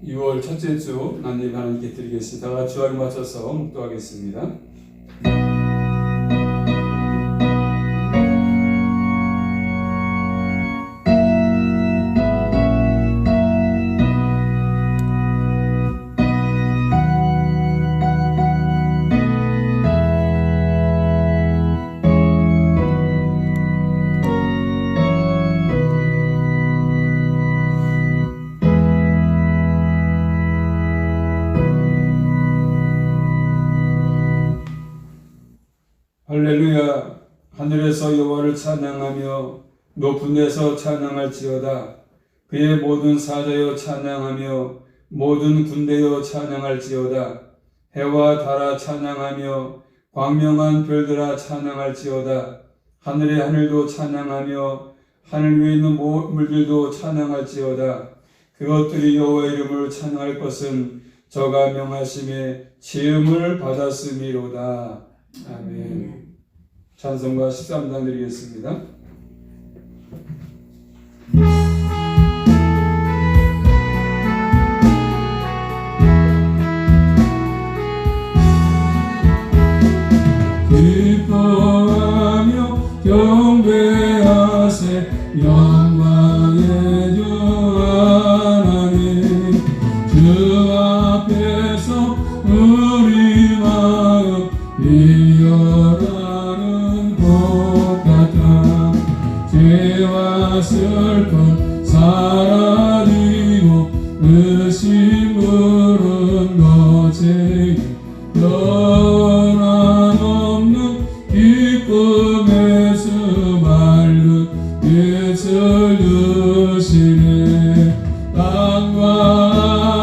6월 첫째 주 난임 하나님께 드리겠습니다. 다 같이 주안을 맞춰서 묵도하겠습니다. 할렐루야. 하늘에서 여호와를 찬양하며 높은 데서 찬양할지어다. 그의 모든 사자여 찬양하며 모든 군대여 찬양할지어다. 해와 달아 찬양하며 광명한 별들아 찬양할지어다. 하늘의 하늘도 찬양하며 하늘 위에 있는 물들도 찬양할지어다. 그것들이 여호와의 이름을 찬양할 것은 저가 명하심에 지음을 받았음이로다. 아멘. 찬송가 13단 드리겠습니다. 기뻐하며 경배하세 영광의 주 하나님, 주 앞에서 우리 마음 이어라는 것 같아. 죄와 슬픔 사라지고 의심 부른 것에 변함없는 기쁨의 수맑은 빛을 주시네. 땅과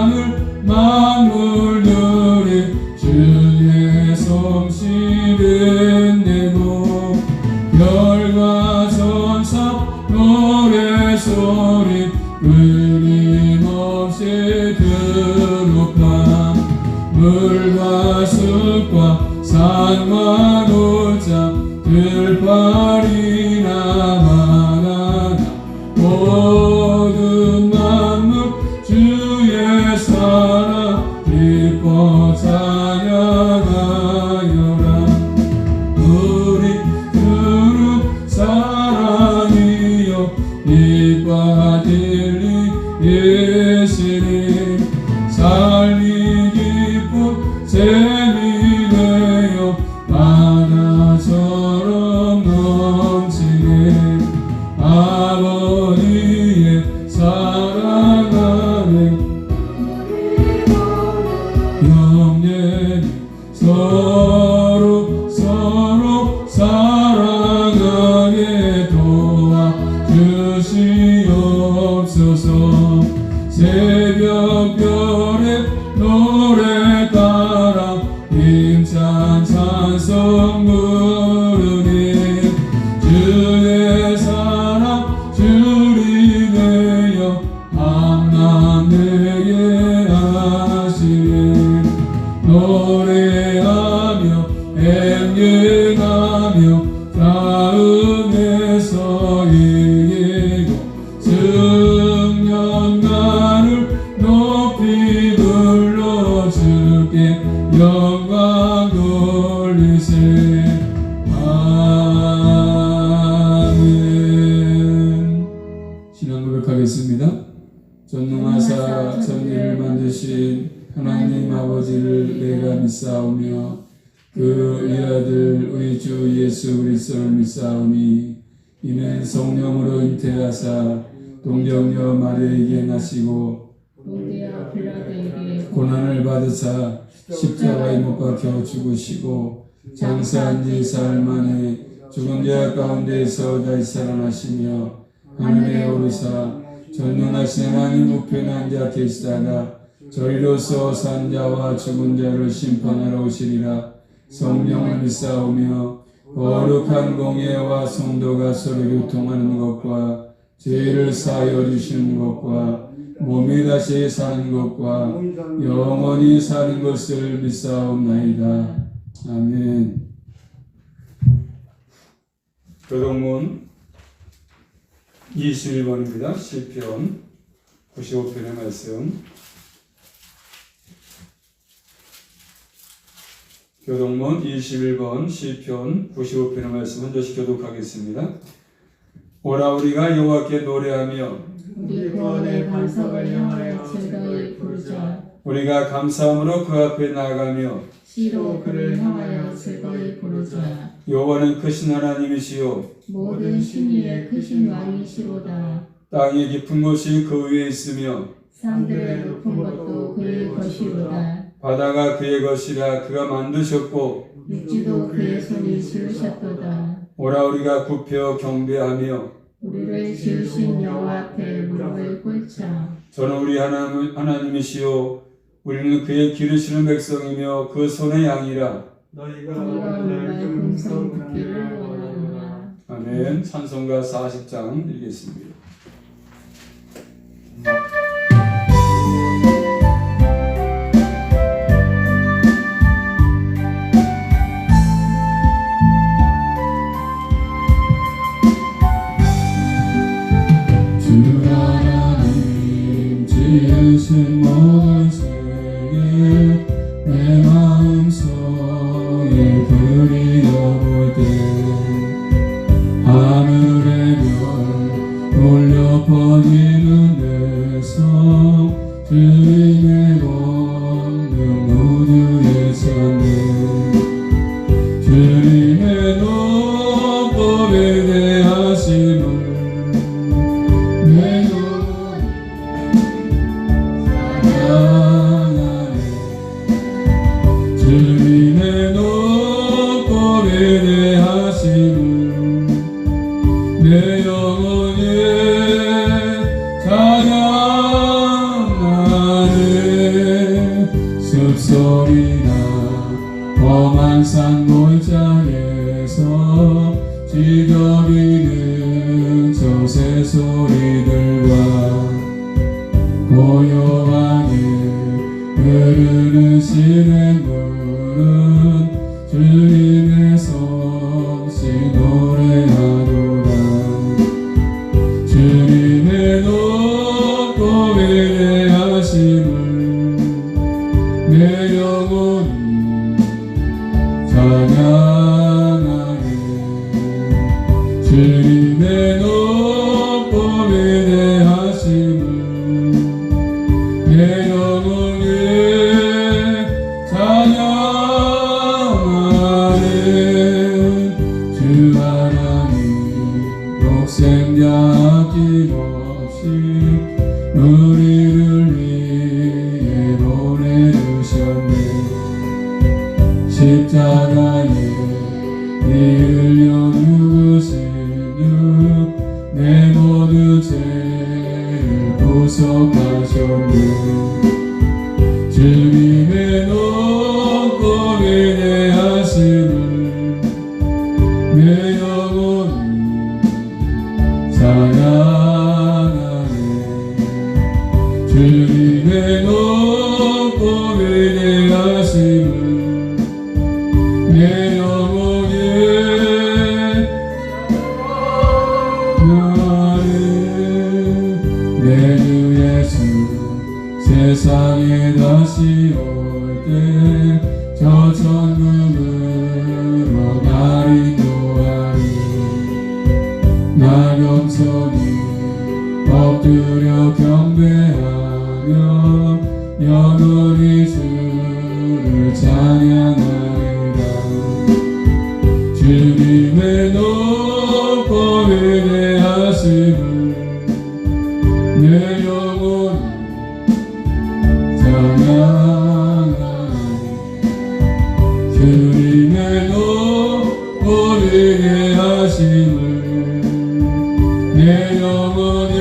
하늘 만물들이 주의 솜씨를 내고 별과 천사 노래소리 끊임없이 들을까. 물과 숲과 산과 돌장 들판이나 바다나 모든 만물 주의 사랑 기뻐 찬양하여라. 우리 두루 사랑이여 이과 진리 예수님, 삶이 기쁜 샘이 되어 바다처럼 넘치네. 아버지의 사랑하네. 영원히 서로 사랑하게 도와주시옵소서. 새벽별의 노래 따라 힘찬 찬송 부르니 주의 사랑 주리 되어 함남되게 하시니. 노래하며 행진하며 다음에서 이기고 승천가를 높이 불러주게 영광 돌리세. 아멘. 신앙 고백하겠습니다. 전능하사 천지를 만드신 하나님 아버지를 내가 믿사오며 그 위아들 우리 주 예수 그리스도를 믿사오니, 이는 성령으로 잉태하사 동정녀 마리아에게 나시고 본디아 빌라도에게 고난을 받으사 십자가에 못 박혀 죽으시고 장사한 지 사흘 만에 죽은 자 가운데에서 다시 살아나시며 하늘에 오르사 전능하신 하나님 우편에 앉아 계시다가 저희로서 산 자와 죽은 자를 심판하러 오시리라. 성령을 믿사오며 거룩한 공예와 성도가 서로 교통하는 것과 죄를 사하여 주시는 것과 몸이 다시 사는 것과 영원히 사는 것을 믿사옵나이다. 아멘. 교동문 21번입니다. 시편 95편의 말씀. 교동문 21번 시편 95편의 말씀 한 절씩 교독하겠습니다. 오라 우리가 여호와께 노래하며 우리 구원의 반석을 향하여 즐거이 부르자. 우리가 감사함으로 그 앞에 나아가며 시로 그를 향하여 즐거이 부르자. 여호와는 크신 하나님이시요 모든 신 위에 크신 왕이시로다. 땅의 깊은 곳이 그 위에 있으며 산들의 높은 것도 그의 것이로다. 바다가 그의 것이라 그가 만드셨고 육지도 그의 손이 지으셨도다. 오라 우리가 굽혀 경배하며 우리를 지으신 여호와 앞에 무릎을 꿇자. 저는 우리 하나님이시요 우리는 그의 기르시는 백성이며 그 손의 양이라. 너희가 오늘날 금성 듣기를 원하노라. 아멘. 찬송가 40장 읽겠습니다. 지으신 모든 세계 내 마음속에 그리워볼 때 하늘의 별 울려 퍼지는 내성 주님의 권능 우주에 섰네 주님의 높음에 대하심을 내 주님의 높음에 대하심을 내 영혼이 찬양하네 숲소리나 험한 산 골짜기에서 지저귀는 저 새소리들과 고요하게 흐르는 시냇물은 주님의 성신 노래하노라 주님의 높음에 대하심을 내 영혼이 찬양하네 주님의 높음에 대하심을 내 영혼이 찬양하네 주 하나님 독생자 아낌없이 우리를 위해 보내주셨네 십자가에 피 흘려 죽으신 주 내 모든 죄를 구속하셨네 주님의 높음에 대하심을 내 영혼이 찬양하네 주님의 높음에 대하심을 내 영혼이 찬양하네 내 주 예수 세상에 다시 올 때 저 천국으로 날 인도하리 나 겸손히 엎드려 경배하며 영원히 주를 찬양하리라 주님의 높음에 대하심을 내 영혼이 찬양하네 주님의 높음에 대하심을 내 영혼이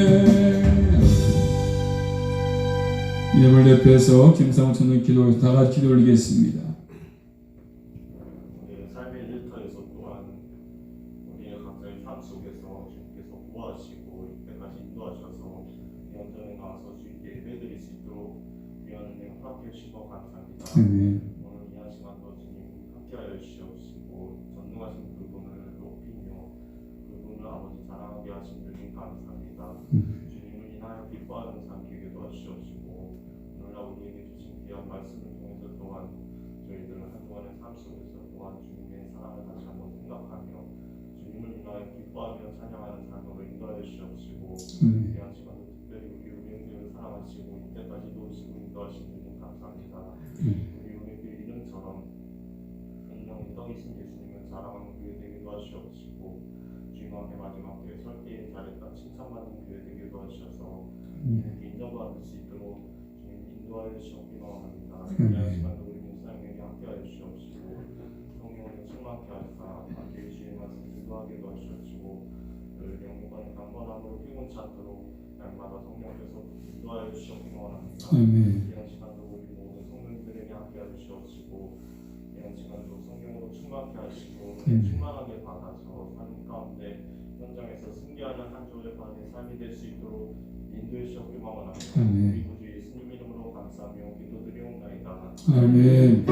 찬양하네 예물 대표해서 김상훈 총리 기도에서 다 같이 기도 올리겠습니다. 우리의 삶의 일터에서 또한 우리의 각자의 삶 속에서 주께서 구하시고 이때까지 인도하셔서 영전에 나와서 주님께 예배드릴 수 있도록 위하는 님 함께 해주신 것 감사합니다. 아멘. 오늘 이 한 시간도 주님 함께하여 주시옵시고 전능하신 그분을 높이며 그분을 아버지 자랑하게 하신 주님 감사합니다. 주님을 인하여 기뻐하는 삶 되게 도와주시옵시고 오늘날 우리에게 주신 귀한 말씀을 통해서 또한 저희들은 한동안의 삶 속에서 또한 주님의 사랑을 다시 한번 생각하며 주님을 인하여 기뻐하며 찬양하는 삶으로 인도하여 주시옵시고 귀한 시간도 특별히 우리 은행들을 사랑하시고 이때까지 도우시고 인도하신 주님 감사합니다. 우리 은행들 이름처럼 생명이 떡이신 예수님을 사랑하는 교회 되게 도와주시옵시고 주님 앞에 마지막 때에 설 때에 잘했다 칭찬받는 교회 되게 도와주셔서 인정받을 수 있도록 주님 인도하여 주시옵기만 합니다. 귀한 시간도 우리 목사님에게 함께하여 주시옵시고 성령을 충만케 하사 함께 주의 말씀 인도하게 도와주시옵시고 늘 영광의 강건함으로 피곤치 않도록 날마다 성령께서 인도하여 주시옵기만 합니다. 귀한 시간도 우리 모든 성령들에게 함께하여 주시옵시고 귀한 시간도 성령으로 충만케 하시고 충만하게 받아서 삶 가운데 현장에서 승리하는 한 주의 반의 삶이 될 수 있도록 인도해 주시옵기만 합니다. 우리 구주 예수님 이름으로 감사하며 기도드리옵나이다. 아멘.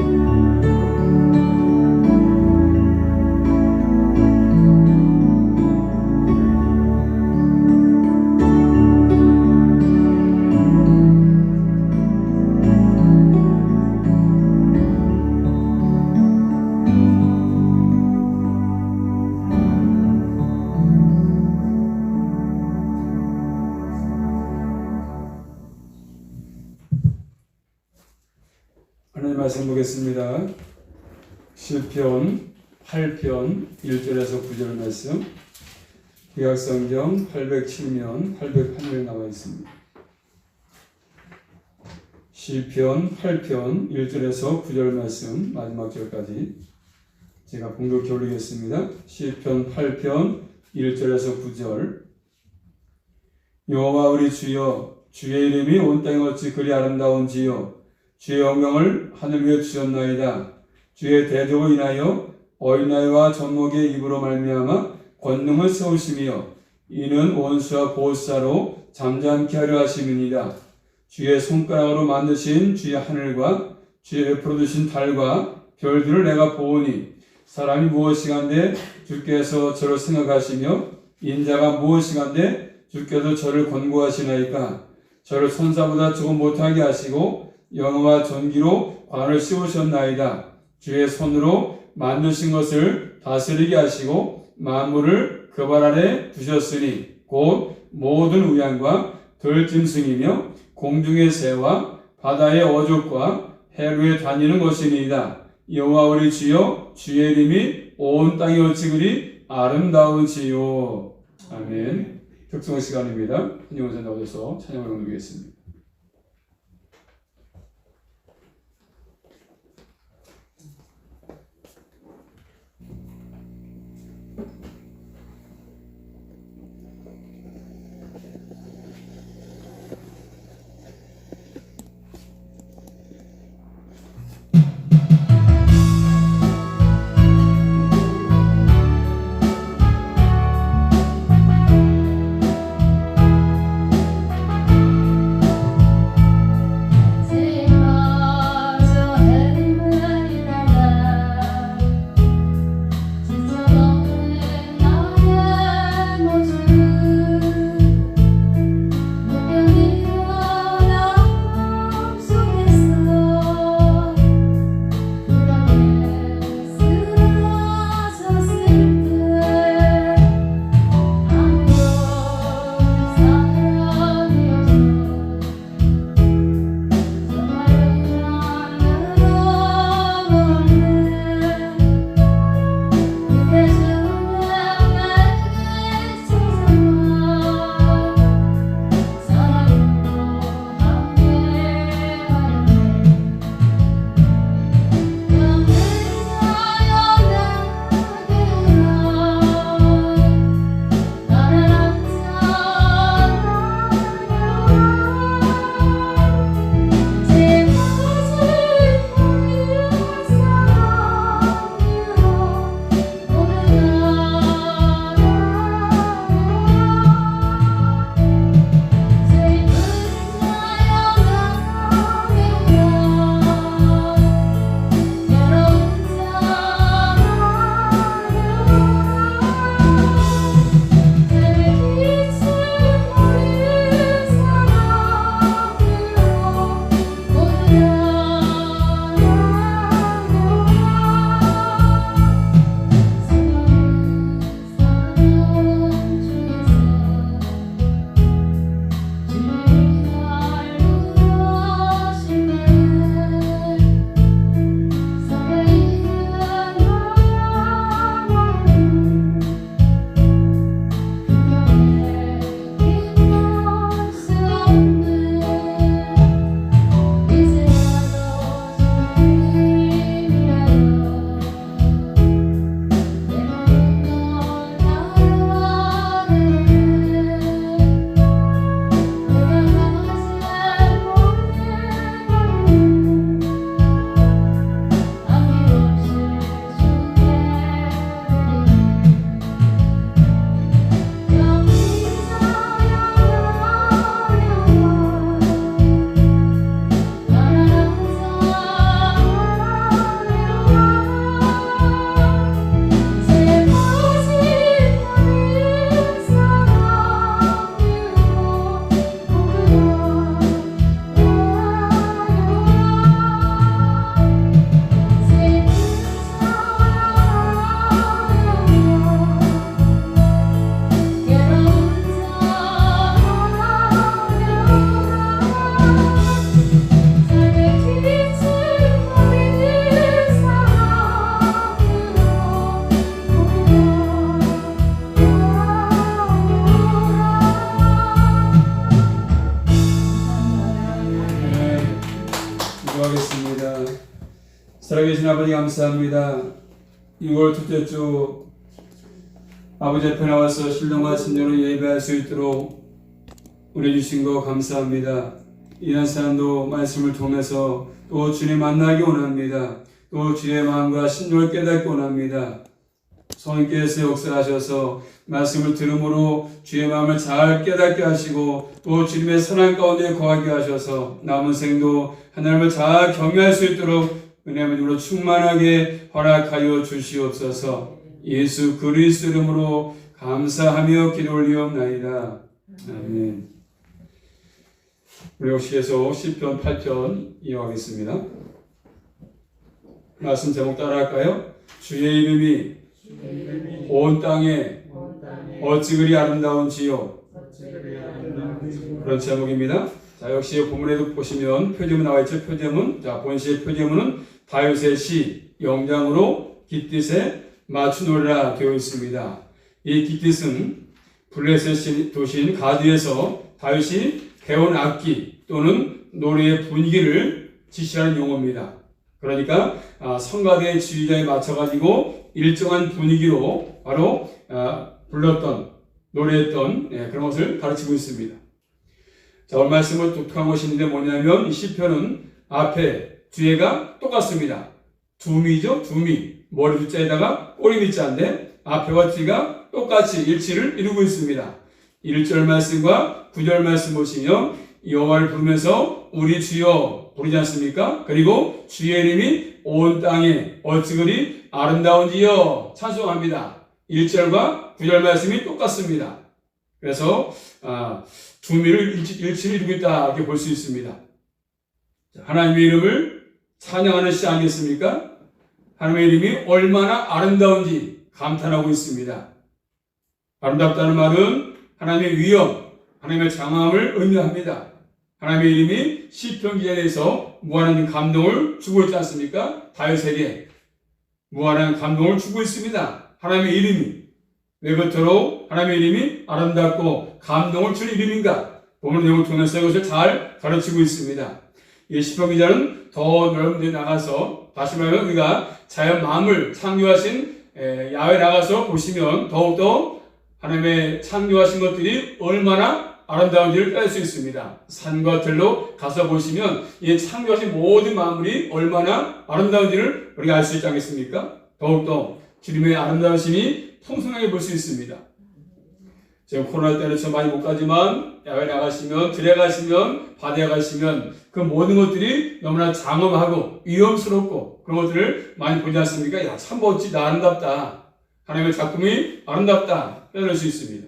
하나님 말씀 보겠습니다. 시편 8편 1절에서 9절 말씀, 구약성경 807면 808면 나와 있습니다. 시편 8편 1절에서 9절 말씀 마지막 절까지 제가 봉독해 올리겠습니다. 시편 8편 1절에서 9절. 여호와 우리 주여, 주의 이름이 온 땅에 어찌 그리 아름다운지요. 주의 영광을 하늘 위에 주셨나이다. 주의 대적으로 인하여 어린아이와 젖먹이의 입으로 말미암아 권능을 세우시며 이는 원수와 보호사로 잠잠케 하려 하심이니이다. 주의 손가락으로 만드신 주의 하늘과 주의 베풀어 두신 달과 별들을 내가 보오니 사람이 무엇이간데 주께서 저를 생각하시며 인자가 무엇이간데 주께서 저를 권고하시나이까. 저를 천사보다 조금 못하게 하시고 영화와 전기로 관을 씌우셨나이다. 주의 손으로 만드신 것을 다스리게 하시고 만물을 그 발 아래 두셨으니 곧 모든 우양과 들짐승이며 공중의 새와 바다의 어족과 해루에 다니는 것이니이다. 여호와 우리 주여, 주의 이름이 온 땅에 어찌 그리 아름다운지요. 아멘. 특송 시간입니다. 한영원사 나오셔서 찬양을 올리겠습니다. 살아계신 아버지 감사합니다. 6월 둘째 주 아버지 앞에 나와서 신령과 진정으로 예배할 수 있도록 은혜 주신 거 감사합니다. 이한 사람도 말씀을 통해서 또 주님 만나기 원합니다. 또 주의 마음과 신령을 깨닫기 원합니다. 성령께서 역사하셔서 말씀을 들음으로 주의 마음을 잘 깨닫게 하시고 또 주님의 선한 가운데 거하게 하셔서 남은 생도 하나님을 잘 경외할 수 있도록 은혜의 이름으로 충만하게 허락하여 주시옵소서. 예수 그리스도 이름으로 감사하며 기도 올리옵나이다. 아멘. 우리 혹시에서 시편 8편 이어가겠습니다. 말씀 제목 따라할까요? 주의 이름이 온 땅에 어찌 그리 아름다운지요. 그런 제목입니다. 자, 역시 본문에도 보시면 표제문 나와 있죠. 표제문. 자, 본시의 표제문은 다윗의 시 영장으로 깃딧에 맞추노라 되어 있습니다. 이 깃딧은 블레셋 도시인 가드에서 다윗이 배운 악기 또는 노래의 분위기를 지시하는 용어입니다. 그러니까 성가대의 지휘자에 맞춰가지고 일정한 분위기로 바로 불렀던 노래했던 그런 것을 가르치고 있습니다. 자, 오늘 말씀은 독특한 것이 있는데 뭐냐면 이 시편은 앞에 뒤에가 똑같습니다. 두미죠. 두미. 머리 두자에다가 꼬리 밑자인데 앞에와 뒤가 똑같이 일치를 이루고 있습니다. 1절 말씀과 9절 말씀 보시면 여호와를 부르면서 우리 주여 부르지 않습니까? 그리고 주의 이름이 온 땅에 어찌 그리 아름다운지요 찬송합니다. 1절과 9절 말씀이 똑같습니다. 그래서 두미를 일치를 이루고 있다 이렇게 볼 수 있습니다. 하나님의 이름을 찬양하는 시 아니겠습니까? 하나님의 이름이 얼마나 아름다운지 감탄하고 있습니다. 아름답다는 말은 하나님의 위엄, 하나님의 장함을 의미합니다. 하나님의 이름이 시편 기자에 대해서 무한한 감동을 주고 있지 않습니까? 다윗에게 무한한 감동을 주고 있습니다. 하나님의 이름이 왜 그토록 하나님의 이름이 아름답고 감동을 주는 이름인가? 본문 내용을 통해서 이것을 잘 가르치고 있습니다. 이 시편 기자는 더 넓은 데 나가서 다시 말하면 우리가 자연 마음을 창조하신 야외 나가서 보시면 더욱더 하나님의 창조하신 것들이 얼마나 아름다운지를 깨달을 수 있습니다. 산과 들로 가서 보시면 이 창조하신 모든 만물이 얼마나 아름다운지를 우리가 알 수 있지 않겠습니까? 더욱더 주님의 아름다우심이 풍성하게 볼 수 있습니다. 지금 코로나 때는 저 많이 못 가지만 야외 나가시면 들에 가시면 바다에 가시면 그 모든 것들이 너무나 장엄하고 위험스럽고 그런 것들을 많이 보지 않습니까? 야, 참 멋지다, 아름답다. 하나님의 작품이 아름답다 깨달을 수 있습니다.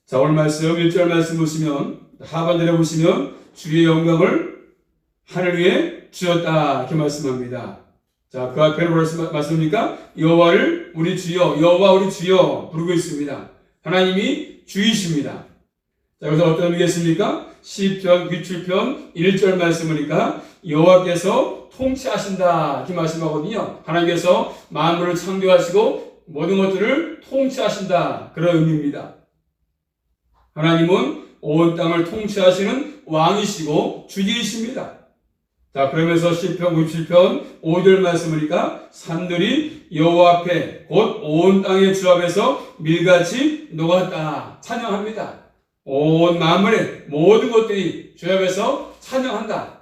자, 오늘 말씀 1절 말씀 보시면 하반절에 보시면 주의 영광을 하늘 위에 주었다 이렇게 말씀합니다. 자, 그 앞에는 뭐라고 말씀입니까? 여호와를 우리 주여, 여호와 우리 주여 부르고 있습니다. 하나님이 주이십니다. 자, 여기서 어떤 의미겠습니까? 시편 97편 1절 말씀이니까 여호와께서 통치하신다 이렇게 말씀하거든요. 하나님께서 만물을 창조하시고 모든 것들을 통치하신다 그런 의미입니다. 하나님은 온 땅을 통치하시는 왕이시고 주지이십니다. 자, 그러면서 시편 97편 5절 말씀이니까 산들이 여호와 앞에 곧 온 땅의 주 앞에서 밀같이 녹았다 찬양합니다. 온 만물의 모든 것들이 주 앞에서 찬양한다.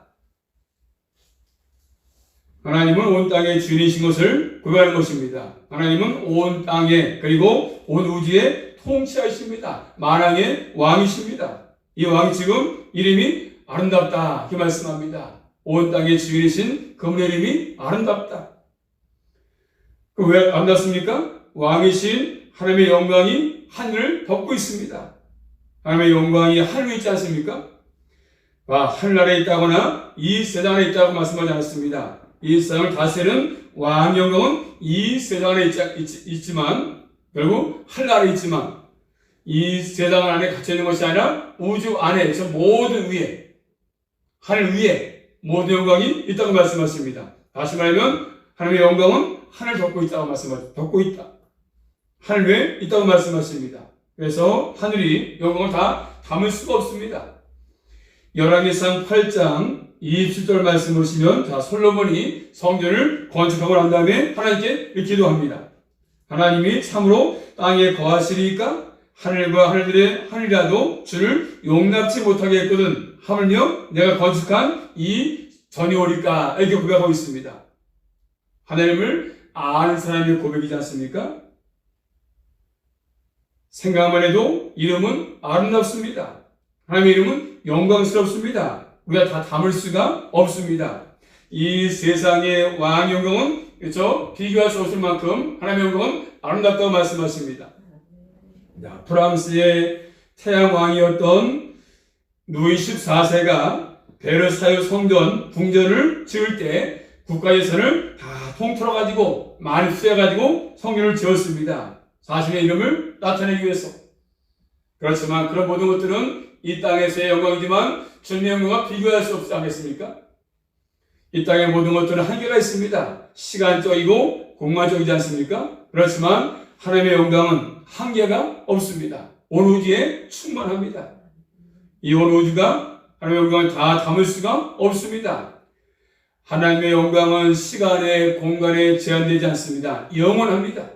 하나님은 온 땅의 주인이신 것을 고백하는 것입니다. 하나님은 온 땅에 그리고 온 우주에 통치하십니다. 만왕의 왕이십니다. 이 왕이 지금 이름이 아름답다 이렇게 말씀합니다. 온 땅의 주인이신 그분의 이름이 아름답다. 왜 아름답습니까? 왕이신 하나님의 영광이 하늘을 덮고 있습니다. 하나님의 영광이 하늘에 있지 않습니까? 하늘나라에 있다거나 이 세상 안에 있다고 말씀하지 않았습니다. 이 세상을 다스리는 왕 영광은 이 세상 안에 있지만 결국 하늘나라에 있지만 이 세상 안에 갇혀있는 것이 아니라 우주 안에 저 모든 위에 하늘 위에 모든 영광이 있다고 말씀하십니다. 다시 말하면 하나님의 영광은 하늘 덮고 있다고 말씀하십니다. 덮고 있다. 하늘 위에 있다고 말씀하십니다. 그래서 하늘이 영광을 다 담을 수가 없습니다. 열왕기상 8장 27절 말씀 보시면, 자, 솔로몬이 성전을 건축하고 난 다음에 하나님께 이렇게 기도합니다. 하나님이 참으로 땅에 거하시리까? 하늘과 하늘들의 하늘이라도 주를 용납치 못하게 했거든. 하물며 내가 건축한 이 전이 오리까? 이렇게 고백하고 있습니다. 하나님을 아는 사람의 고백이지 않습니까? 생각만 해도 이름은 아름답습니다. 하나님의 이름은 영광스럽습니다. 우리가 다 담을 수가 없습니다. 이 세상의 왕 영광은, 그렇죠? 비교할 수 없을 만큼 하나님의 영광은 아름답다고 말씀하십니다. 자, 프랑스의 태양 왕이었던 루이 14세가 베르사유 성전 궁전을 지을 때 국가 예산을 다 통틀어가지고 많이 쓰여가지고 성전을 지었습니다. 자신의 이름을 나타내기 위해서. 그렇지만 그런 모든 것들은 이 땅에서의 영광이지만 주님의 영광과 비교할 수 없지 않겠습니까? 이 땅의 모든 것들은 한계가 있습니다. 시간적이고 공간적이지 않습니까? 그렇지만 하나님의 영광은 한계가 없습니다. 온 우주에 충만합니다. 이 온 우주가 하나님의 영광을 다 담을 수가 없습니다. 하나님의 영광은 시간에 공간에 제한되지 않습니다. 영원합니다.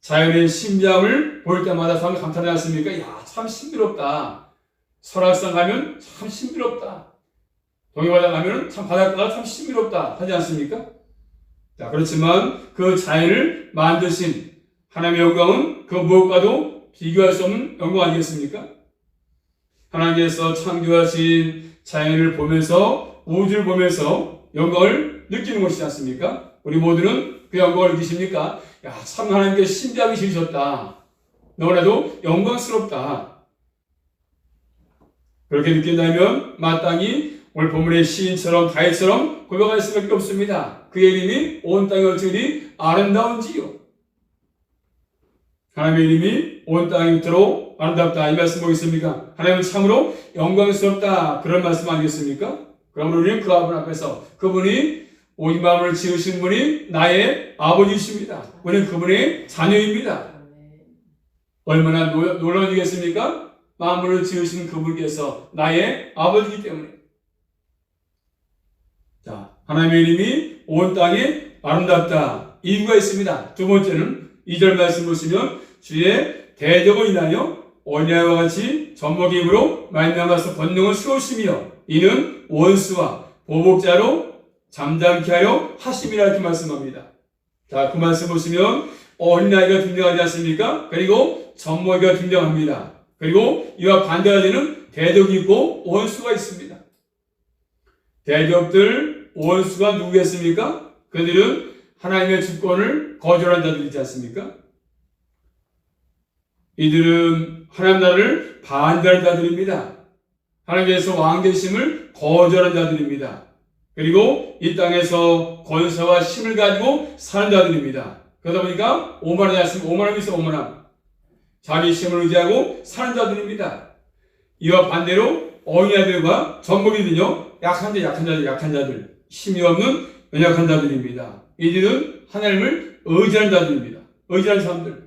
자연의 심장을 볼 때마다 참 감탄하지 않습니까? 야, 참 신비롭다. 설악산 가면 참 신비롭다. 동해바다 가면 참 바닷가가 참 신비롭다 하지 않습니까? 자, 그렇지만 그 자연을 만드신 하나님의 영광은 그 무엇과도 비교할 수 없는 영광 아니겠습니까? 하나님께서 창조하신 자연을 보면서, 우주를 보면서 영광을 느끼는 것이지 않습니까? 우리 모두는 그 영광을 느끼십니까? 야, 참 하나님께 신비하게 지으셨다. 너무나도 영광스럽다. 그렇게 느낀다면 마땅히 오늘 본문의 시인처럼 다윗처럼 고백할 수밖에 없습니다. 그의 이름이 온 땅에 걸치니 아름다운지요. 하나님의 이름이 온 땅에 있도록 아름답다. 이 말씀 보겠습니까? 하나님은 참으로 영광스럽다. 그런 말씀 아니겠습니까? 그러므로 우리는 그 아버지 앞에서, 그분이 온 마음을 지으신 분이 나의 아버지이십니다. 우리는 그분의 자녀입니다. 얼마나 놀라운 일이겠습니까? 만물을 지으신 그분께서 나의 아버지이기 때문에. 자, 하나님의 이름이 온 땅에 아름답다. 이유가 있습니다. 두 번째는 2절 말씀 보시면 주의 대적을 인하여 언약과 같이 젖먹이 힘으로 말미암아서 번능을 세우시며 이는 원수와 보복자로 잠잠케 하려 하심이라 이렇게 말씀합니다. 자, 그 말씀 보시면 어린아이가 등장하지 않습니까? 그리고 젖먹이가 등장합니다. 그리고 이와 반대가 되는 대적이 있고 원수가 있습니다. 대적들, 원수가 누구겠습니까? 그들은 하나님의 주권을 거절한 자들이지 않습니까? 이들은 하나님 나라를 반대하는 자들입니다. 하나님께서 왕 되심을 거절한 자들입니다. 그리고 이 땅에서 권세와 힘을 가지고 사는 자들입니다. 그러다 보니까 오만하지 않습니까? 오만함이 있어요, 오만함. 자기 힘을 의지하고 사는 자들입니다. 이와 반대로 어린아이들과 젖먹이들은요, 약한 자들, 힘이 없는 연약한 자들입니다. 이들은 하나님을 의지하는 자들입니다. 의지하는 사람들.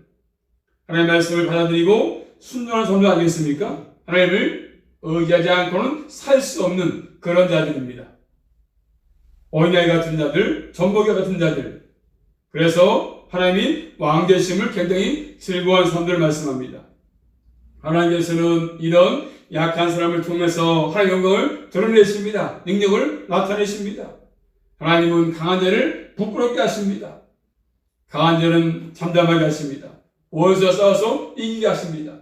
하나님의 말씀을 받아들이고 순종하는 사람들 아니겠습니까? 하나님을 의지하지 않고는 살 수 없는 그런 자들입니다. 어린아이 같은 자들, 젖먹이 같은 자들. 그래서 하나님이 왕되심을 굉장히 즐거워하는 사람들을 말씀합니다. 하나님께서는 이런 약한 사람을 통해서 하나님의 영광을 드러내십니다. 능력을 나타내십니다. 하나님은 강한 자를 부끄럽게 하십니다. 강한 자는 잠잠하게 하십니다. 원수와 싸워서 이기게 하십니다.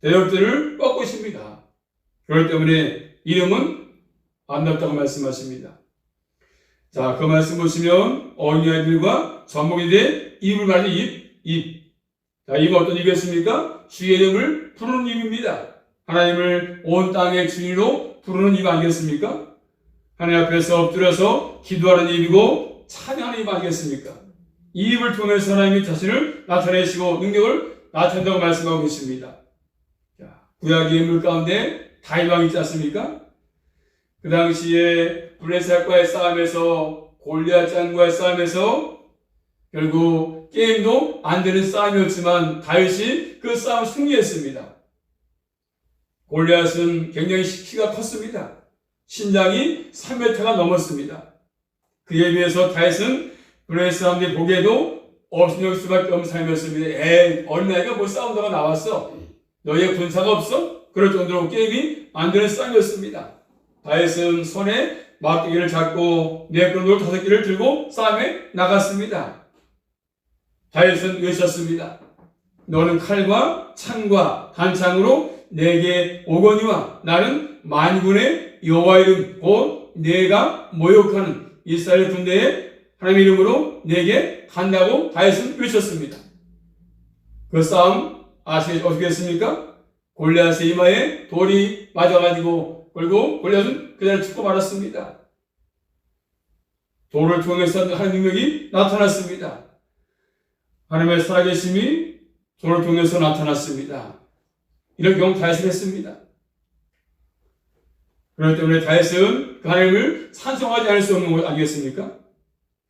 대적들을 꺾으십니다. 그렇기 때문에 이름은 아름답다고 말씀하십니다. 자, 그 말씀 보시면 어린아이들과 젖먹이들의 입을 말하는 입. 자, 입은 어떤 입이었습니까? 주의 이름을 부르는 입입니다. 하나님을 온 땅의 주인으로 부르는 입 아니겠습니까? 하나님 앞에서 엎드려서 기도하는 입이고 찬양하는 입 아니겠습니까? 이 입을 통해서 하나님이 자신을 나타내시고 능력을 나타낸다고 말씀하고 계십니다. 자, 구약의 인물 가운데 다윗 왕이 있지 않습니까? 그 당시에 블레셋과의 싸움에서, 골리앗 장과의 싸움에서 결국 게임도 안 되는 싸움이었지만 다윗이 그 싸움을 승리했습니다. 골리앗은 굉장히 키가 컸습니다. 신장이 3m가 넘었습니다. 그에 비해서 다윗은 블레셋 사람들이 보기에도 업신여길 수밖에 없는 삶이었습니다. 어린 아이가 뭐 싸운다가 나왔어? 너희의 군사가 없어? 그럴 정도로 게임이 안 되는 싸움이었습니다. 다윗은 손에 막대기를 잡고 네그로돌 5개를 들고 싸움에 나갔습니다. 다윗은 외쳤습니다. 너는 칼과 창과 단창으로 내게 오거니와 나는 만군의 여호와 이름 곧 내가 모욕하는 이스라엘 군대의 하나님 이름으로 내게 간다고 다윗은 외쳤습니다. 그 싸움 어떻게 했습니까? 골리앗의 이마에 돌이 맞아가지고 그리고 골리앗은 그대로 죽고 말았습니다. 돌을 통해서 하나님의 능력이 나타났습니다. 하나님의 살아계심이 돌을 통해서 나타났습니다. 이런 경우 다윗은 했습니다. 그렇기 때문에 다윗은 그 하나님을 찬송하지 않을 수 없는 것 아니겠습니까?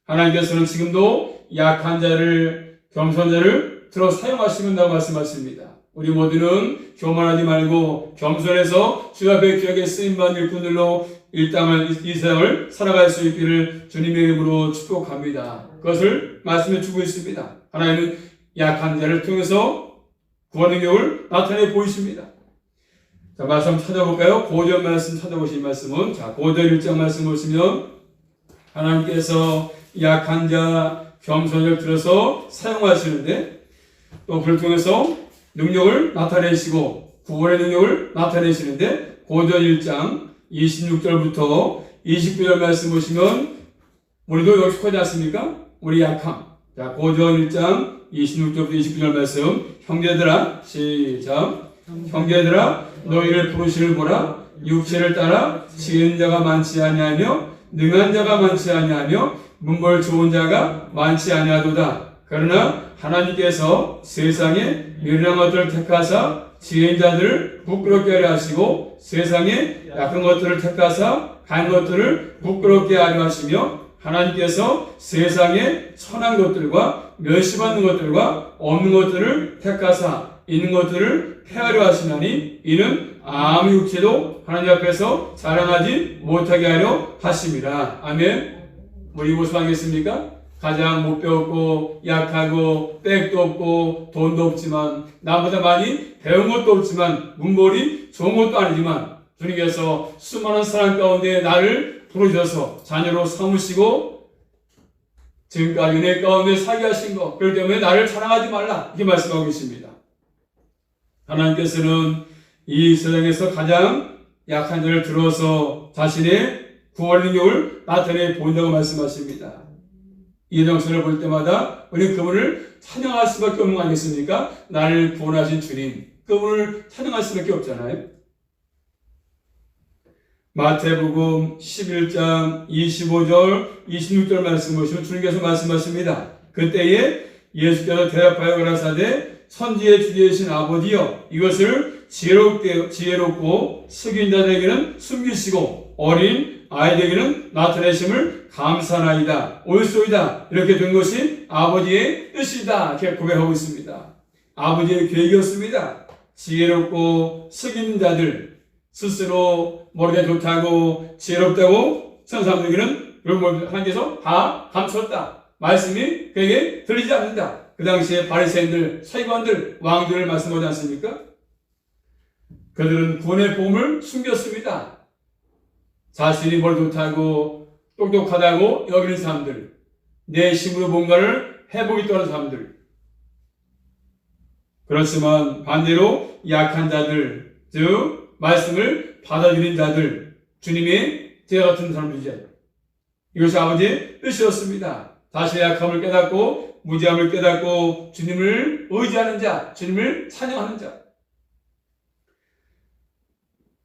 하나님께서는 지금도 약한 자를, 겸손한 자를 들어 사용하시는다고 말씀하십니다. 우리 모두는 교만하지 말고 겸손해서 주 앞에 귀하게 쓰임받는 일꾼들로 이 세상을 살아갈 수 있기를 주님의 이름으로 축복합니다. 그것을 말씀해 주고 있습니다. 하나님은 약한 자를 통해서 구원의 능력을 나타내 보이십니다. 자, 말씀 찾아볼까요? 고전 말씀 찾아보신 말씀은, 자, 고전 1장 말씀 보시면, 하나님께서 약한 자, 겸손을 들어서 사용하시는데, 또 그를 통해서 능력을 나타내시고, 구원의 능력을 나타내시는데, 고전 1장 26절부터 29절 말씀 보시면, 우리도 여기 속하지 않습니까? 우리 약함. 자, 고전 1장 26절부터 29절 말씀, 형제들아, 시작. 형제들아, 너희를 부르시를 보라. 육체를 따라 지은 자가 많지 아니하며 능한 자가 많지 아니하며 문벌 좋은 자가 많지 아니하도다. 그러나 하나님께서 세상에 미련한 것들을 택하사 지은 자들을 부끄럽게 하려 하시고 세상에 약한 것들을 택하사 강한 것들을 부끄럽게 하려 하시며 하나님께서 세상에 천한 것들과 멸시받는 것들과 없는 것들을 택하사 있는 것들을 폐하려 하시나니 이는 아무 육체도 하나님 앞에서 자랑하지 못하게 하려 하심이라. 아멘. 우리 무슨 하겠습니까? 가장 못 배웠고 약하고 백도 없고 돈도 없지만 나보다 많이 배운 것도 없지만 문벌이 좋은 것도 아니지만 주님께서 수많은 사람 가운데 나를 부르셔서 자녀로 삼으시고 지금까지 은혜 가운데 살게 하신 것, 그렇기 때문에 나를 자랑하지 말라 이렇게 말씀하고 계십니다. 하나님께서는 이 세상에서 가장 약한 자를 들어서 자신의 구원의 능력을 나타내 보인다고 말씀하십니다. 이 정서를 볼 때마다 우리는 그분을 찬양할 수밖에 없는 거 아니겠습니까? 나를 구원하신 주님, 그분을 찬양할 수밖에 없잖아요. 마태복음 11장 25절 26절 말씀 보시면 주님께서 말씀하십니다. 그때에 예수께서 대답하여 가라사대 선지의 주제이신 아버지여 이것을 지혜롭고 숙인 자들에게는 숨기시고 어린 아이들에게는 나타내심을 감사나이다. 옳소이다. 이렇게 된 것이 아버지의 뜻이다. 이렇게 고백하고 있습니다. 아버지의 계획이었습니다. 지혜롭고 숙인 자들, 스스로 머리가 좋다고 지혜롭다고 사람들에게는 하나님께서 다 감췄다. 말씀이 그에게 들리지 않는다. 그 당시에 바리새인들, 서기관들, 왕들을 말씀하지 않습니까? 그들은 구원의 복음을 숨겼습니다. 자신이 뭘 좋다고 똑똑하다고 여기는 사람들, 내 힘으로 뭔가를 해보겠다는 사람들. 그렇지만 반대로 약한 자들, 즉 말씀을 받아들인 자들, 주님의 제자 같은 사람들이죠. 이것이 아버지의 뜻이었습니다. 자신의 약함을 깨닫고 무지함을 깨닫고 주님을 의지하는 자, 주님을 찬양하는 자.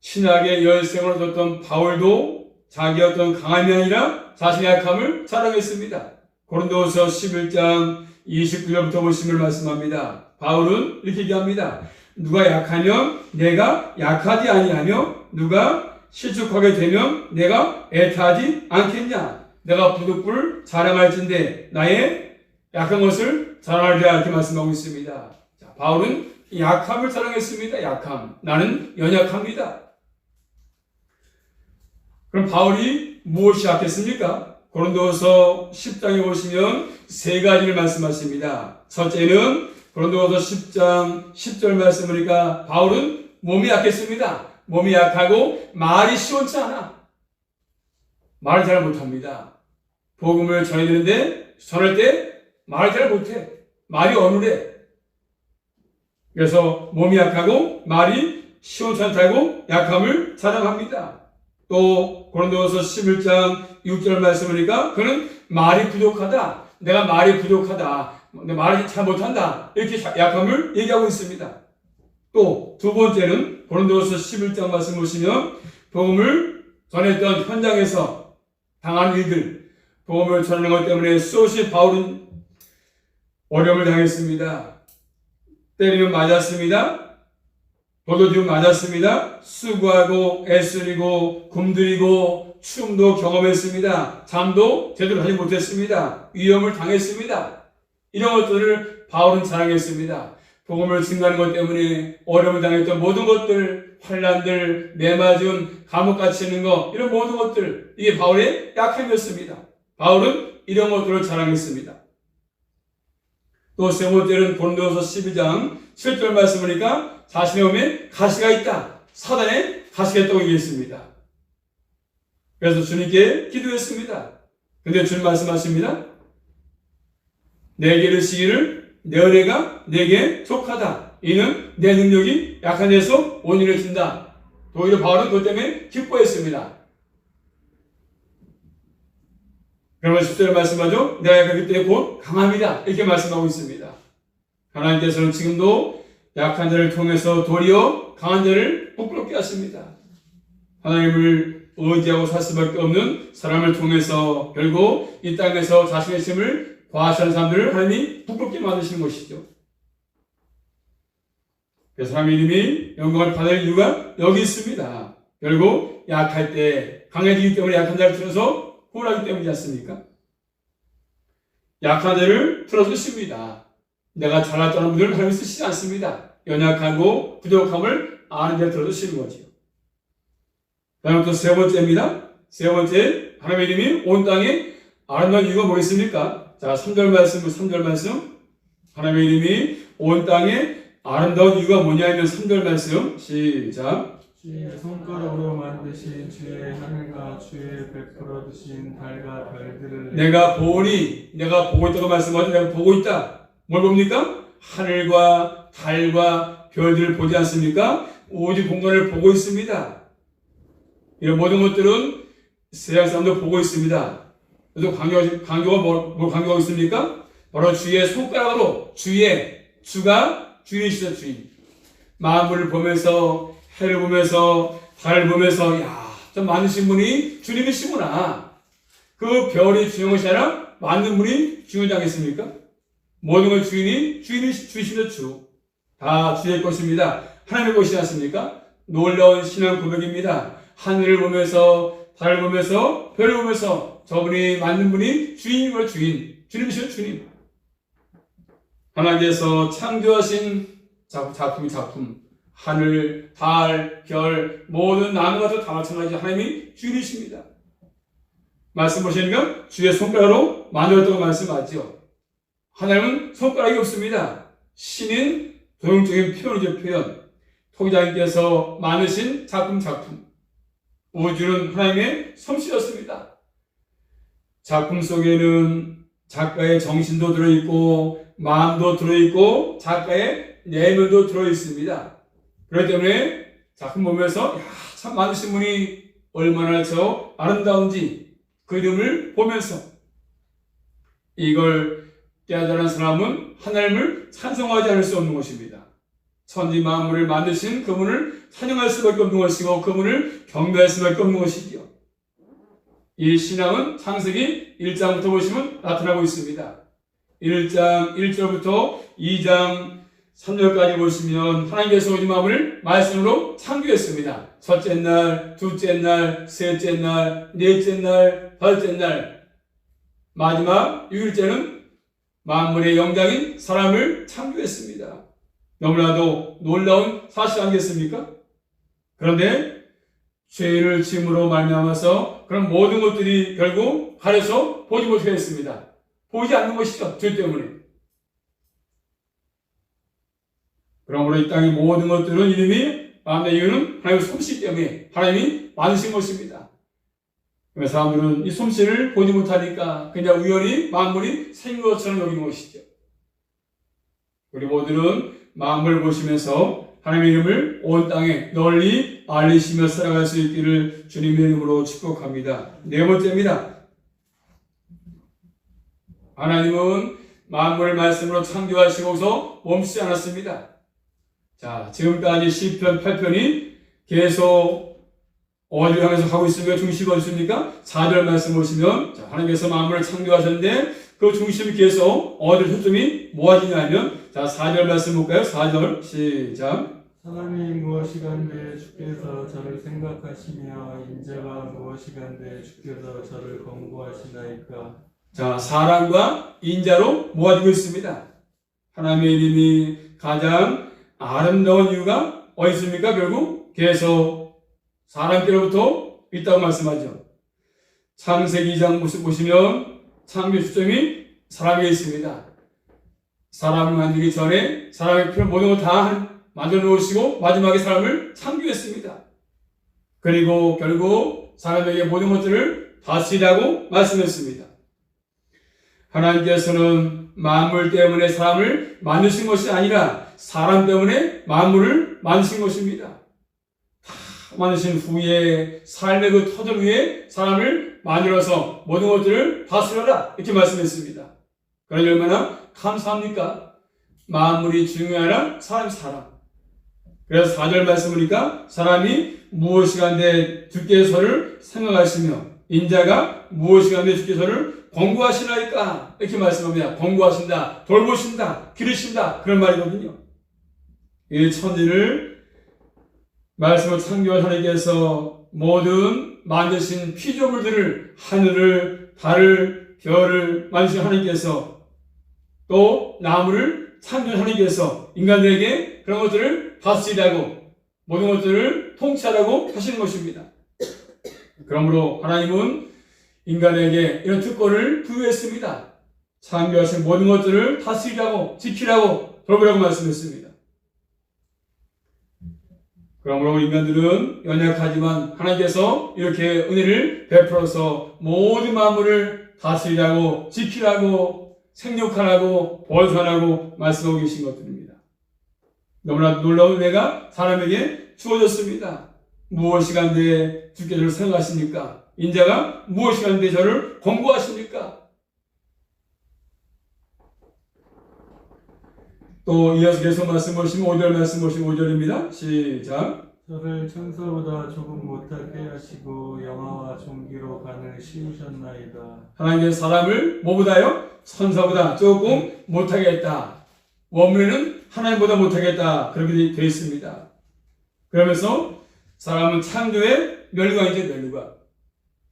신학의 열sem을 얻었던 바울도 자기 어떤 강함이 아니라 자신의 약함을 자랑했습니다. 고린도후서 11장 29절부터 보시면 말씀합니다. 바울은 이렇게 얘기합니다. 누가 약하면 내가 약하지 아니하며 누가 실족하게 되면 내가 애타하지 않겠냐. 내가 부득불 자랑할진대 나의 약한 것을 자랑하리라 이렇게 말씀하고 있습니다. 자, 바울은 약함을 자랑했습니다. 약함. 나는 연약합니다. 그럼 바울이 무엇이 약했습니까? 고린도서 10장에 보시면 세 가지를 말씀하십니다. 첫째는 고린도서 10장 10절 말씀이니까 바울은 몸이 약했습니다. 몸이 약하고 말이 시원치 않아. 말을 잘 못합니다. 복음을 전해야 되는데 전할 때 말을 잘 못해. 말이 어눌해. 그래서 몸이 약하고 말이 시원치 않다고 약함을 자랑합니다. 또 고린도서 11장 6절 말씀이니까 그는 말이 부족하다. 내가 말이 부족하다. 내 말이 잘 못한다. 이렇게 약함을 얘기하고 있습니다. 또 두 번째는 고린도서 11장 말씀 보시면 복음을 전했던 현장에서 당한 일들, 복음을 전하는 것 때문에 수없이 바울은 어려움을 당했습니다. 때리면 맞았습니다. 도둑이면 맞았습니다. 수고하고 애쓰리고 굶주리고 추움도 경험했습니다. 잠도 제대로 하지 못했습니다. 위험을 당했습니다. 이런 것들을 바울은 자랑했습니다. 복음을 증거하는 것 때문에 어려움을 당했던 모든 것들, 환난들, 매맞음, 감옥 갇히는 것, 이런 모든 것들, 이게 바울의 약함이었습니다. 바울은 이런 것들을 자랑했습니다. 또 세 번째는 고린도서 12장 7절 말씀이니까 자신의 몸에 가시가 있다. 사단에 가시가 있다고 얘기했습니다. 그래서 주님께 기도했습니다. 근데 주님 말씀하십니다. 내게 이르시기를 내 은혜가 내게 족하다. 이는 내 능력이 약한 데서 온유를 준다. 오히려 바울은 그것 때문에 기뻐했습니다. 그러면 10절에 말씀하죠. 내가 약하기 때문에 곧 강함이다. 이렇게 말씀하고 있습니다. 하나님께서는 지금도 약한 자를 통해서 도리어 강한 자를 부끄럽게 하십니다. 하나님을 의지하고 살 수밖에 없는 사람을 통해서 결국 이 땅에서 자신의 힘을 과시하는 사람들을 하나님이 부끄럽게 만드시는 것이죠. 그래서 하나님의 이름이 영광을 받을 이유가 여기 있습니다. 결국 약할 때 강해지기 때문에 약한 자를 틀어서 구원하기 때문이지 않습니까? 약한 자를 틀어주십니다. 내가 잘났다는 분들을 하나님이 쓰시지 않습니다. 연약하고 부족함을 아는 자를 틀어주시는 거죠. 다음 또 세 번째입니다. 세 번째, 하나님의 이름이 온 땅에 아름다운 이유가 뭐겠습니까? 자, 3절 말씀. 하나님의 이름이 온 땅에 아름다운 이유가 뭐냐면 3절 말씀. 시작. 주의 손가락으로 만드신 주의 하늘과 주의 베풀어 두신 달과 별들을 내가 보니, 내가 보고 있다고 말씀하죠. 내가 보고 있다. 뭘 봅니까? 하늘과 달과 별들을 보지 않습니까? 우주 공간을 보고 있습니다. 이런 모든 것들은 세상 사람도 보고 있습니다. 그래서 강조가 뭘 강조하고 있습니까? 바로 주의 손가락으로 주가 주인이시죠. 주인. 만물을 보면서 해를 보면서 달을 보면서 좀 만드신 분이 주님이시구나. 그 별이 주인 것이 아니라 만든 분이 주인이지 않겠습니까? 모든 걸 주인이 주이시죠. 주. 다 주의 것입니다. 하나님의 것이지 않습니까? 놀라운 신앙 고백입니다. 하늘을 보면서 달을 보면서 별을 보면서 저분이 만든 분이 주인인 거예요. 주님이시죠. 주님. 하나님께서 창조하신 작품. 하늘, 달, 별, 모든 나무가도 다 마찬가지 하나님이 주인이십니다. 말씀 보시니까 주의 손가락으로 만들었다고 말씀하죠. 하나님은 손가락이 없습니다. 신인 도용적인 표현이죠. 표현. 토기장님께서 만드신 작품. 우주는 하나님의 솜씨였습니다. 작품 속에는 작가의 정신도 들어있고 마음도 들어있고 작가의 내면도 들어있습니다. 그렇기 때문에 작품 보면서 참 만드신 분이 얼마나 저 아름다운지 그림을 보면서 이걸 깨달은 사람은 하나님을 찬송하지 않을 수 없는 것입니다. 천지 만물을 만드신 그분을 찬양할 수밖에 없는 것이고 그분을 경배할 수밖에 없는 것이지요. 이 신앙은 창세기 1장부터 보시면 나타나고 있습니다. 1장 1절부터 2장 3절까지 보시면 하나님께서 우주 만물을 말씀으로 창조했습니다. 첫째 날, 둘째 날, 셋째 날, 넷째 날, 다섯째 날, 마지막 6일째는 만물의 영장인 사람을 창조했습니다. 너무나도 놀라운 사실 아니겠습니까? 그런데 죄를 짐으로 말미암아서 그런 모든 것들이 결국 하늘에서 보지 못하게 했습니다. 보이지 않는 것이죠. 죄 때문에. 그러므로 이 땅의 모든 것들은 이름이 만든 이유는 하나님의 솜씨 때문에 하나님이 만드신 것입니다. 그래서 사람들은 이 솜씨를 보지 못하니까 그냥 우연히 만물이 생긴 것처럼 여기는 것이죠. 우리 모두는 만물을 보시면서 하나님의 이름을 온 땅에 널리 알리시며 살아갈 수 있기를 주님의 이름으로 축복합니다. 네 번째입니다. 하나님은 만물을 말씀으로 창조하시고서 멈추지 않았습니다. 자, 지금까지 시편 8편이 계속 어디를 향해서 가고 있으며 중심이 어디십니까? 4절 말씀 보시면 자, 하나님께서 만물을 창조하셨는데 그 중심이 계속 어디를 초점이 모아지냐면 자, 4절 말씀 볼까요? 4절 시작. 사람이 무엇이간데 주께서 저를 생각하시며 인자가 무엇이간데 주께서 저를 권고하시나이까. 자, 사람과 인자로 모아지고 있습니다. 하나님의 이름이 가장 아름다운 이유가 어디 있습니까? 결국 계속 사람께로부터 있다고 말씀하죠. 창세기 2장 보시면 창조 주점이 사람에 있습니다. 사람을 만들기 전에 사람의 필요한 모든 걸 다 만들어 놓으시고 마지막에 사람을 창조했습니다. 그리고 결국 사람에게 모든 것들을 다스리라고 말씀했습니다. 하나님께서는 만물 때문에 사람을 만드신 것이 아니라 사람 때문에 만물을 만드신 것입니다. 다 만드신 후에 삶의 그 터전 위에 사람을 만들어서 모든 것들을 다스려라 이렇게 말씀했습니다. 그러니 얼마나 감사합니까? 만물이 중요하라 사람. 그래서 4절 말씀 보니까 사람이 무엇이간데 주께서 저를 생각하시며 인자가 무엇이간데 주께서 저를 권고하시나이까 이렇게 말씀합니다. 권고하신다, 돌보신다, 기르신다 그런 말이거든요. 이 천지를 말씀을 창조한 하나님께서 모든 만드신 피조물들을 하늘을, 달을, 별을 만드신 하나님께서 또 나무를 창조한 하나님께서 인간들에게 그런 것들을 다스리라고 모든 것들을 통치하라고 하시는 것입니다. 그러므로 하나님은 인간에게 이런 특권을 부여했습니다. 창조하신 모든 것들을 다스리라고 지키라고 돌보라고 말씀했습니다. 그러므로 인간들은 연약하지만 하나님께서 이렇게 은혜를 베풀어서 모든 만물을 다스리라고 지키라고 생육하라고 보존하라고 말씀하고 계신 것들입니다. 너무나 놀라운 은혜가 사람에게 주어졌습니다. 무엇이간데 주께서 저를 생각하십니까? 인자가 무엇이간데 저를 권고하십니까? 또 이어서 계속 말씀 보시면 5절 말씀 보시면 5절입니다. 시작. 저를 천사보다 조금 못하게 하시고 영화와 종기로 간을 씌우셨나이다. 하나님께서 사람을 뭐보다요? 천사보다 조금 못하게 했다. 원문에는 하나님보다 못하겠다 그렇게 되어 있습니다. 그러면서 사람은 창조의 멸류관이죠. 멸류관.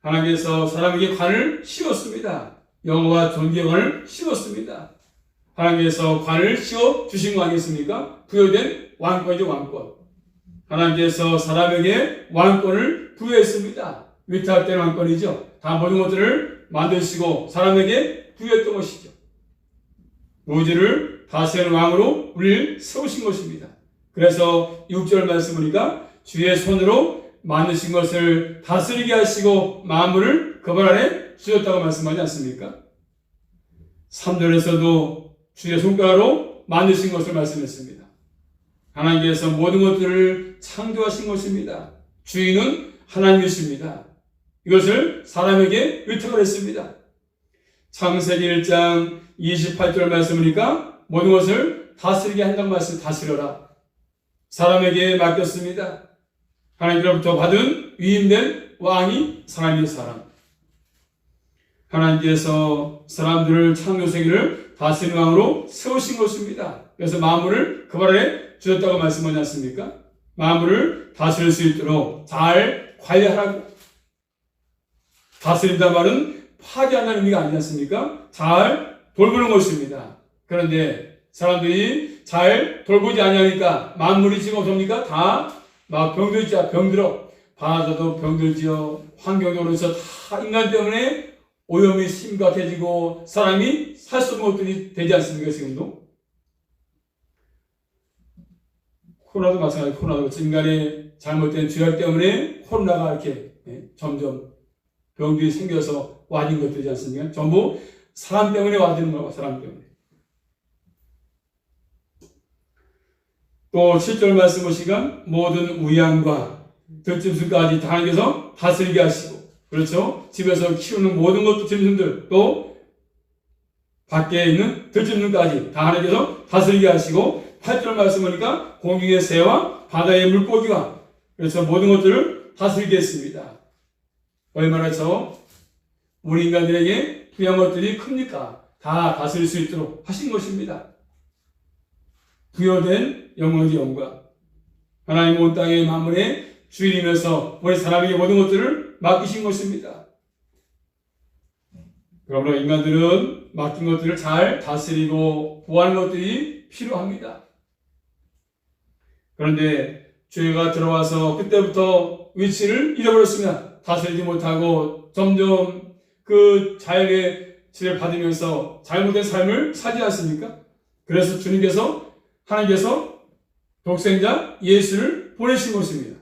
하나님께서 사람에게 관을 씌웠습니다. 영어와 존경을 씌웠습니다. 하나님께서 관을 씌워주신 거 아니겠습니까? 부여된 왕권이죠. 왕권. 하나님께서 사람에게 왕권을 부여했습니다. 위탁된 왕권이죠. 다 모든 것들을 만드시고 사람에게 부여했던 것이죠. 우주를 다스리는 왕으로 우리를 세우신 것입니다. 그래서 6절 말씀 보니까 주의 손으로 만드신 것을 다스리게 하시고 만물을 그 발 아래 주셨다고 말씀하지 않습니까? 3절에서도 주의 손가락으로 만드신 것을 말씀했습니다. 하나님께서 모든 것들을 창조하신 것입니다. 주인은 하나님이십니다. 이것을 사람에게 의탁을 했습니다. 창세기 1장 28절 말씀이니까 모든 것을 다스리게 한다는 말씀, 다스려라. 사람에게 맡겼습니다. 하나님께로부터 받은 위임된 왕이 사람의 사람. 하나님께서 사람들을 창조세계를 다스리는 왕으로 세우신 것입니다. 그래서 만물을 그 발 아래 주셨다고 말씀하지 않습니까? 만물을 다스릴 수 있도록 잘 관리하라고. 다스린다는 말은 파괴한다는 의미가 아니지 않습니까? 잘 돌보는 것입니다. 그런데 사람들이 잘 돌보지 아니하니까 만물이 지금 어떻습니까? 다 막 병들자 병들어. 바다도 병들지요. 환경도 그래서 다 인간 때문에 오염이 심각해지고 사람이 살 수 없는 것들이 되지 않습니까? 지금도 코로나도 마찬가지. 코로나도 인간의 잘못된 죄악 때문에 코로나가 이렇게 점점 병들이 생겨서 와진 것들이지 않습니까? 전부 사람 때문에 와지는 거고 사람 때문에. 또 7절 말씀 보시면 모든 우양과 들짐승까지 다 하나님께서 다스리게 하시고, 그렇죠? 집에서 키우는 모든 것도 짐승들, 또 밖에 있는 들짐승까지 다 하나님께서 다스리게 하시고, 8절 말씀 보니까 공중의 새와 바다의 물고기와, 그래서 모든 것들을 다스리게 했습니다. 얼마나 우리 인간들에게 부여한 것들이 큽니까? 다 다스릴 수 있도록 하신 것입니다. 부여된 영원의 영광. 하나님 온 땅의 만물의 주인이면서 우리 사람에게 모든 것들을 맡기신 것입니다. 그러므로 인간들은 맡긴 것들을 잘 다스리고 보호하는 것들이 필요합니다. 그런데 죄가 들어와서 그때부터 위치를 잃어버렸으면 다스리지 못하고 점점 그 자연의 지를 받으면서 잘못된 삶을 사지 않습니까? 그래서 하나님께서 독생자 예수를 보내신 것입니다.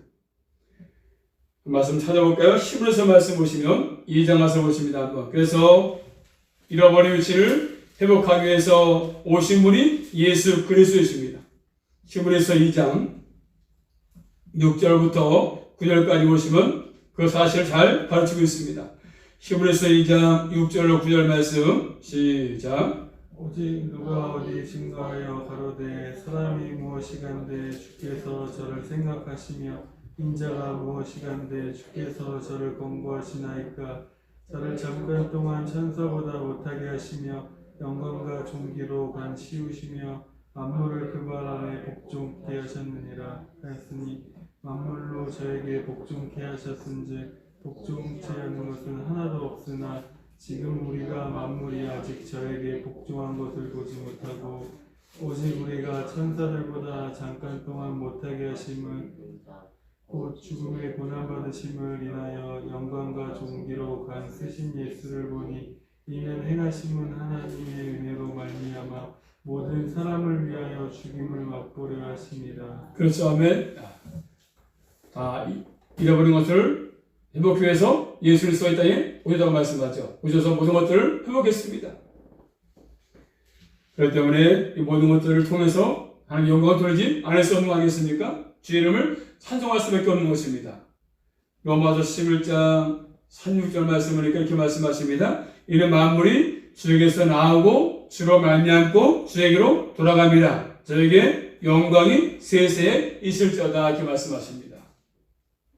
그 말씀 찾아볼까요? 히브리서 말씀 보시면 2장 와서 보십니다. 그래서 잃어버린 위치를 회복하기 위해서 오신 분이 예수 그리스도이십니다. 히브리서 2장 6절부터 9절까지 보시면 그 사실을 잘 가르치고 있습니다. 히브리서 2장 6절로 9절 말씀 시작. 오직 누가 어디 증거하여 가로되 사람이 무엇이간데 주께서 저를 생각하시며 인자가 무엇이간데 주께서 저를 권고하시나이까. 저를 잠깐 동안 천사보다 못하게 하시며 영광과 존귀로 관시우시며 만물을 그 발 아래 복종케 하셨느니라 하였으니 만물로 저에게 복종케 하셨은즉 복종케 하는 것은 하나도 없으나 지금 우리가 만물이 아직 저에게 복종한 것을 보지 못하고 오직 우리가 천사들보다 잠깐 동안 못하게 하심은 곧 죽음의 고난받으심을 인하여 영광과 존귀로 간 쓰신 예수를 보니 이는 행하심은 하나님의 은혜로 말미암아 모든 사람을 위하여 죽임을 맛보려 하심이라. 그렇죠. 아멘. 다 잃어버린 것을 회복하기 위해서 예수 그리스도 이 땅에 오셨다고 말씀하죠. 오셔서 모든 것들을 회복했습니다. 그렇기 때문에 이 모든 것들을 통해서 하나님 영광을 돌리지 않을 수 없는 거 아니겠습니까? 주의 이름을 찬송할 수밖에 없는 것입니다. 로마서 11장 36절 말씀을 이렇게 말씀하십니다. 이는 만물이 주에게서 나오고 주로 말미암고 주에게로 돌아갑니다. 저에게 영광이 세세에 있을지어다 이렇게 말씀하십니다.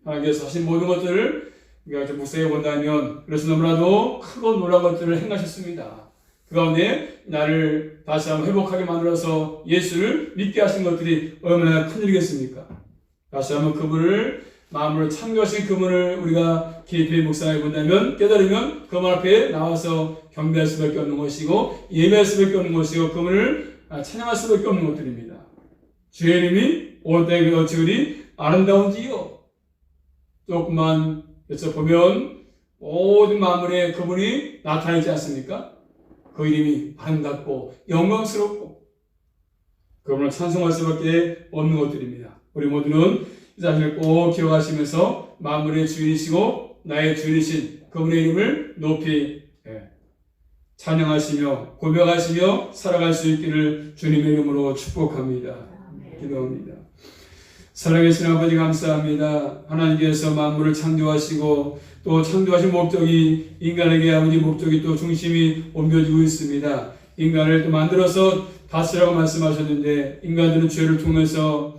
하나님께서 하신 모든 것들을 우리가 좀 묵상해 본다면 그래서 너무나도 크고 놀라운 것들을 행하셨습니다. 그 가운데 나를 다시 한번 회복하게 만들어서 예수를 믿게 하신 것들이 얼마나 큰일이겠습니까? 다시 한번 그분을 마음으로 창조하신 그분을 우리가 깊이 묵상해 본다면 깨달으면 그분 앞에 나와서 경배할 수밖에 없는 것이고 예배할 수밖에 없는 것이고 그분을 찬양할 수밖에 없는 것들입니다. 주의 이름이 온 땅에 어찌그리 아름다운지요. 조금만 여쭤보면 모든 만물에 그분이 나타나지 않습니까? 그 이름이 아름답고 영광스럽고 그분을 찬송할 수밖에 없는 것들입니다. 우리 모두는 이 사실을 꼭 기억하시면서 만물의 주인이시고 나의 주인이신 그분의 이름을 높이 찬양하시며 고백하시며 살아갈 수 있기를 주님의 이름으로 축복합니다. 기도합니다. 사랑하신 아버지 감사합니다. 하나님께서 만물을 창조하시고 또 창조하신 목적이 인간에게 아버지 목적이 또 중심이 옮겨지고 있습니다. 인간을 또 만들어서 다스라고 말씀하셨는데 인간들은 죄를 통해서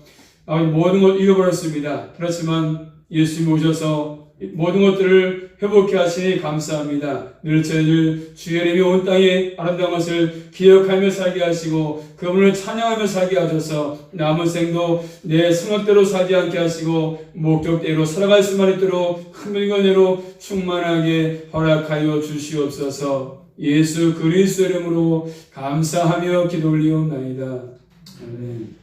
모든 걸 잃어버렸습니다. 그렇지만 예수님이 오셔서 모든 것들을 회복해 하시니 감사합니다. 늘 저희를 주의 이름이 온 땅에 아름다운 것을 기억하며 살게 하시고 그분을 찬양하며 살게 하셔서 남은 생도 내 생각대로 살지 않게 하시고 목적대로 살아갈 수만 있도록 큰 은혜로 충만하게 허락하여 주시옵소서. 예수 그리스도 이름으로 감사하며 기도 올리옵나이다. 아멘.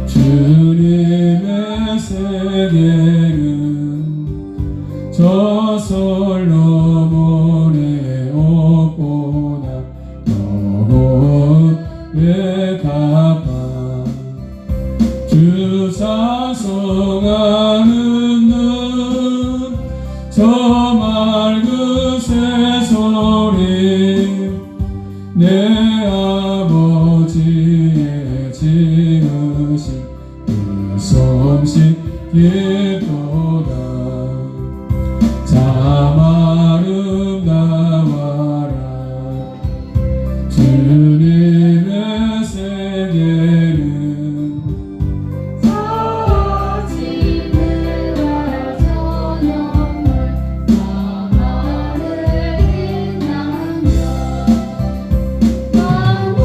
주님의 세계는 저 솔로몬의 옷보다 더욱 가파 주 찬송하는 눈저 맑은 새소리 내 아버지의 지으신 그 솜씨 깊도다 참 아름다워라 주님의 세계는 서지대와 저녁물 나만을 빛나며 만물은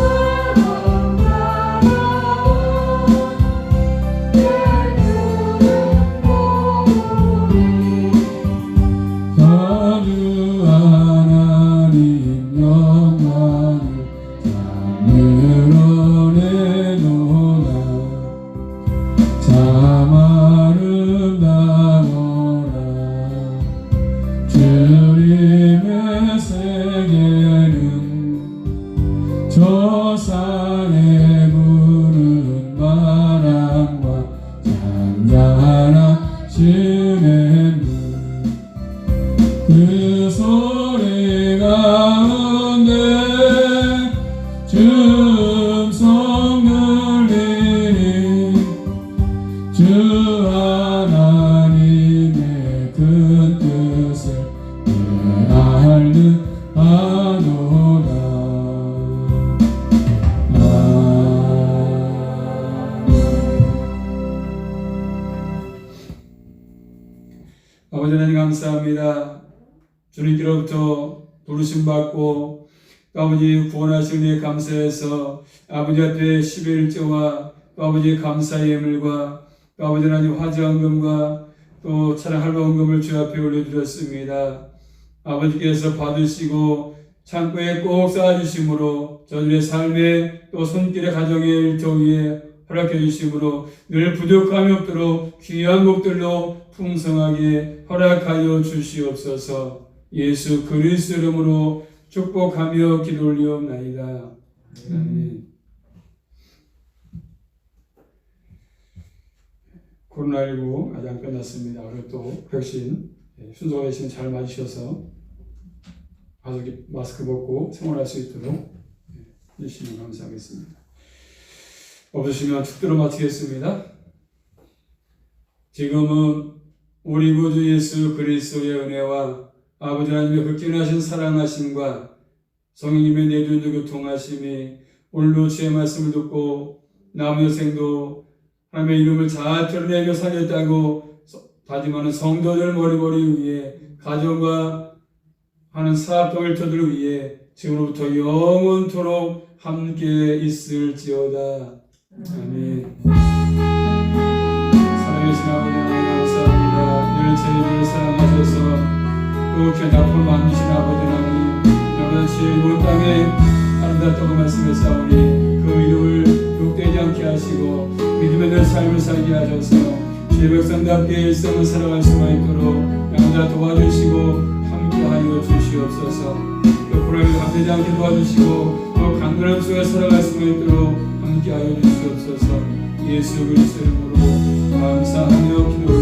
바라오 내 눈은 보리 자주 하나님 영광을 드러내노라 참 아름다워라 주님의 세계는 저 산에 부는 바람과 잔잔하시는 그 소리 가운데 음성 들리니 주 하나님의 큰 뜻을 알듯 하노라 아버지 하나님 감사합니다. 주님께로부터 부르심 받고 또 아버지 구원하신 은혜에 감사해서 아버지 앞에 11조와 또 아버지 감사의 예물과 또 아버지 하나님 화제헌금과 또 차량 할례헌금을 주 앞에 올려드렸습니다. 아버지께서 받으시고 창고에 꼭 쌓아주심으로 저들의 삶에 또 손길의 가정의 일터 위에 허락해 주심으로 늘 부족함이 없도록 귀한 곡들로 풍성하게 허락하여 주시옵소서. 예수 그리스도 이름으로 축복하며 기도 올리옵나이다. 아멘. 코로나19 아직 안 끝났습니다. 그리고 또 백신 순서가 되시면 잘 맞으셔서 가족 마스크 벗고 생활할 수 있도록 해주시면 감사하겠습니다. 없으시면 축도로 마치겠습니다. 지금은 우리 구주 예수 그리스도의 은혜와 아버지 하나님의 극진하신 사랑하심과 성령님의 내주도 교통하심이 오늘도 주의 말씀을 듣고 남은 여생도 하나님의 이름을 잘 드러내며 살렸다고 다짐하는 성도들 머리머리 위에 가정과 하는 사업과 일터들을 위해 지금부터 영원토록 함께 있을지어다. 아멘. 사랑하신 아버지 하나님 감사합니다. 늘 저희를 사랑하셔서 또 귀한 작품을 만드신 아버지 하나님 여러분의 온 땅에 아름답다고 말씀했사오니 그 이름을 욕되지 않게 하시고 믿음의 늘 삶을 살게 하셔서 주의 백성답게 일생을 살아갈 수가 있도록 양자 도와주시고 함께하여 주시옵소서. 또 불안을 감되지 않게 도와주시고 또 강건한 속에 살아갈 수가 있도록 함께하여 주시옵소서. 예수 그리스도 이름으로 감사하며 기도